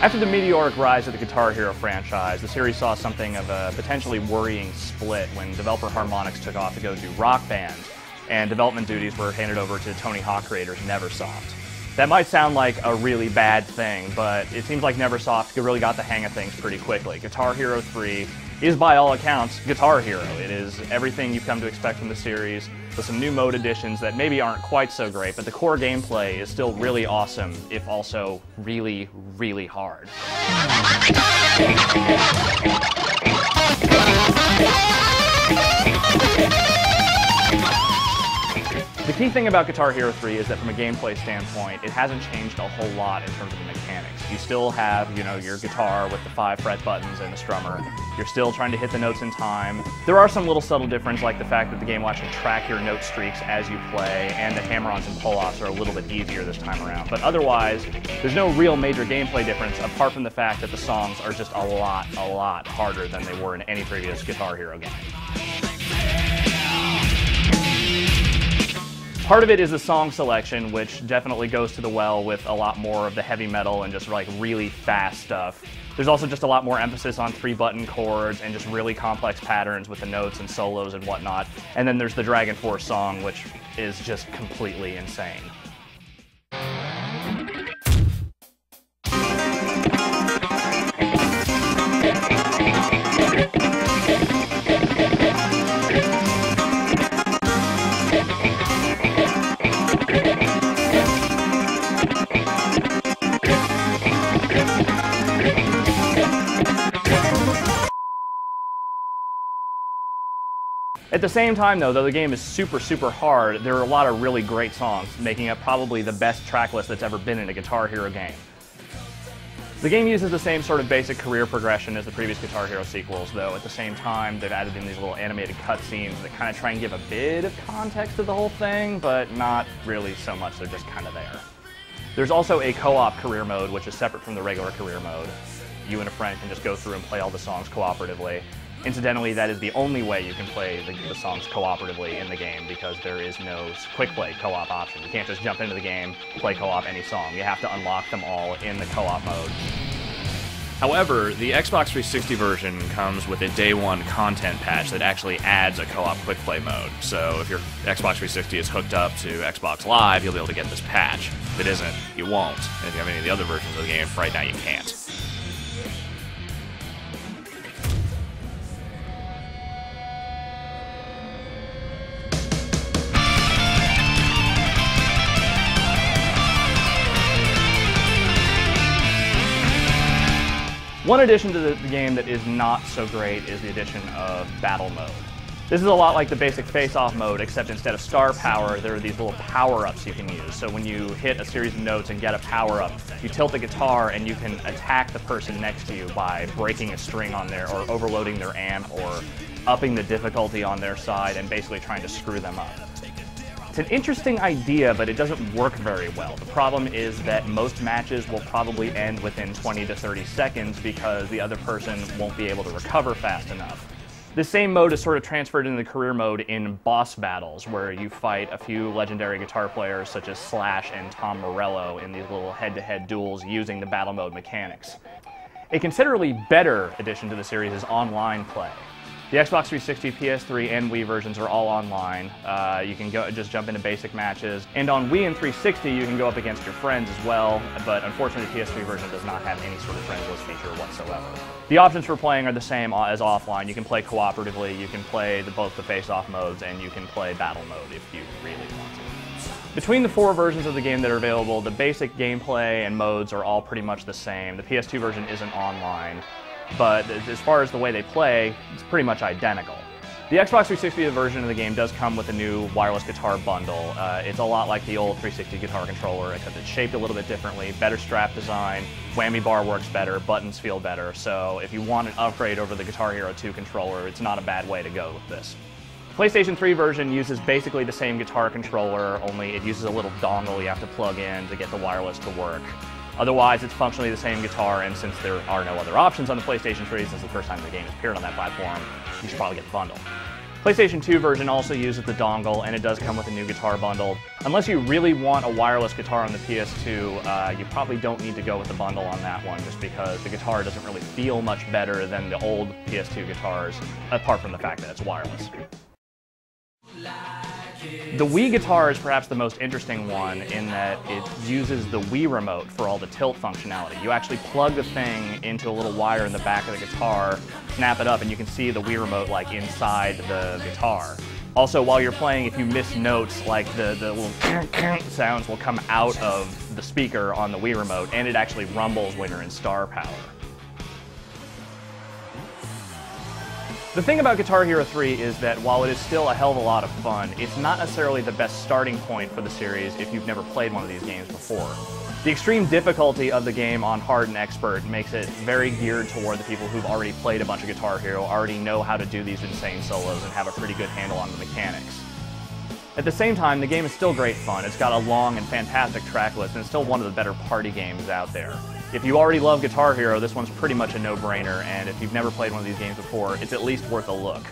After the meteoric rise of the Guitar Hero franchise, the series saw something of a potentially worrying split when developer Harmonix took off to go do Rock Band, and development duties were handed over to Tony Hawk creators Neversoft. That might sound like a really bad thing, but it seems like Neversoft really got the hang of things pretty quickly. Guitar Hero 3 is, by all accounts, Guitar Hero. It is everything you've come to expect from the series, with some new mode additions that maybe aren't quite so great, but the core gameplay is still really awesome, if also really, really hard. The key thing about Guitar Hero 3 is that from a gameplay standpoint, it hasn't changed a whole lot in terms of the mechanics. You still have, your guitar with the 5 fret buttons and the strummer. You're still trying to hit the notes in time. There are some little subtle differences, like the fact that the game will actually track your note streaks as you play, and the hammer-ons and pull-offs are a little bit easier this time around. But otherwise, there's no real major gameplay difference apart from the fact that the songs are just a lot harder than they were in any previous Guitar Hero game. Part of it is the song selection, which definitely goes to the well with a lot more of the heavy metal and just like really fast stuff. There's also just a lot more emphasis on 3-button chords and just really complex patterns with the notes and solos and whatnot. And then there's the Dragon Force song, which is just completely insane. At the same time, though the game is super hard, there are a lot of really great songs, making up probably the best track list that's ever been in a Guitar Hero game. The game uses the same sort of basic career progression as the previous Guitar Hero sequels, though at the same time they've added in these little animated cutscenes that kind of try and give a bit of context to the whole thing, but not really so much, they're just kind of there. There's also a co-op career mode, which is separate from the regular career mode. You and a friend can just go through and play all the songs cooperatively. Incidentally, that is the only way you can play the songs cooperatively in the game, because there is no quick play co-op option. You can't just jump into the game, play co-op any song. You have to unlock them all in the co-op mode. However, the Xbox 360 version comes with a day one content patch that actually adds a co-op quick play mode. So if your Xbox 360 is hooked up to Xbox Live, you'll be able to get this patch. If it isn't, you won't. And if you have any of the other versions of the game, right now you can't. One addition to the game that is not so great is the addition of Battle Mode. This is a lot like the basic face-off mode, except instead of star power, there are these little power-ups you can use. So when you hit a series of notes and get a power-up, you tilt the guitar and you can attack the person next to you by breaking a string on there, or overloading their amp, or upping the difficulty on their side and basically trying to screw them up. It's an interesting idea, but it doesn't work very well. The problem is that most matches will probably end within 20 to 30 seconds because the other person won't be able to recover fast enough. The same mode is sort of transferred into the career mode in boss battles, where you fight a few legendary guitar players such as Slash and Tom Morello in these little head-to-head duels using the battle mode mechanics. A considerably better addition to the series is online play. The Xbox 360, PS3, and Wii versions are all online. You can just jump into basic matches. And on Wii and 360, you can go up against your friends as well, but unfortunately the PS3 version does not have any sort of friends list feature whatsoever. The options for playing are the same as offline. You can play cooperatively, you can play both the face-off modes, and you can play battle mode if you really want to. Between the 4 versions of the game that are available, the basic gameplay and modes are all pretty much the same. The PS2 version isn't online, but as far as the way they play, it's pretty much identical. The Xbox 360 version of the game does come with a new wireless guitar bundle. It's a lot like the old 360 guitar controller, except it's shaped a little bit differently, better strap design, whammy bar works better, buttons feel better, so if you want an upgrade over the Guitar Hero 2 controller, it's not a bad way to go with this. The PlayStation 3 version uses basically the same guitar controller, only it uses a little dongle you have to plug in to get the wireless to work. Otherwise, it's functionally the same guitar, and since there are no other options on the PlayStation 3, since the first time the game has appeared on that platform, you should probably get the bundle. PlayStation 2 version also uses the dongle, and it does come with a new guitar bundle. Unless you really want a wireless guitar on the PS2, you probably don't need to go with the bundle on that one, just because the guitar doesn't really feel much better than the old PS2 guitars, apart from the fact that it's wireless. The Wii guitar is perhaps the most interesting one in that it uses the Wii remote for all the tilt functionality. You actually plug the thing into a little wire in the back of the guitar, snap it up, and you can see the Wii remote like inside the guitar. Also, while you're playing, if you miss notes, like the little sounds will come out of the speaker on the Wii remote, and it actually rumbles when you're in star power. The thing about Guitar Hero 3 is that while it is still a hell of a lot of fun, it's not necessarily the best starting point for the series if you've never played one of these games before. The extreme difficulty of the game on Hard and Expert makes it very geared toward the people who've already played a bunch of Guitar Hero, already know how to do these insane solos, and have a pretty good handle on the mechanics. At the same time, the game is still great fun. It's got a long and fantastic track list, and it's still one of the better party games out there. If you already love Guitar Hero, this one's pretty much a no-brainer, and if you've never played one of these games before, it's at least worth a look.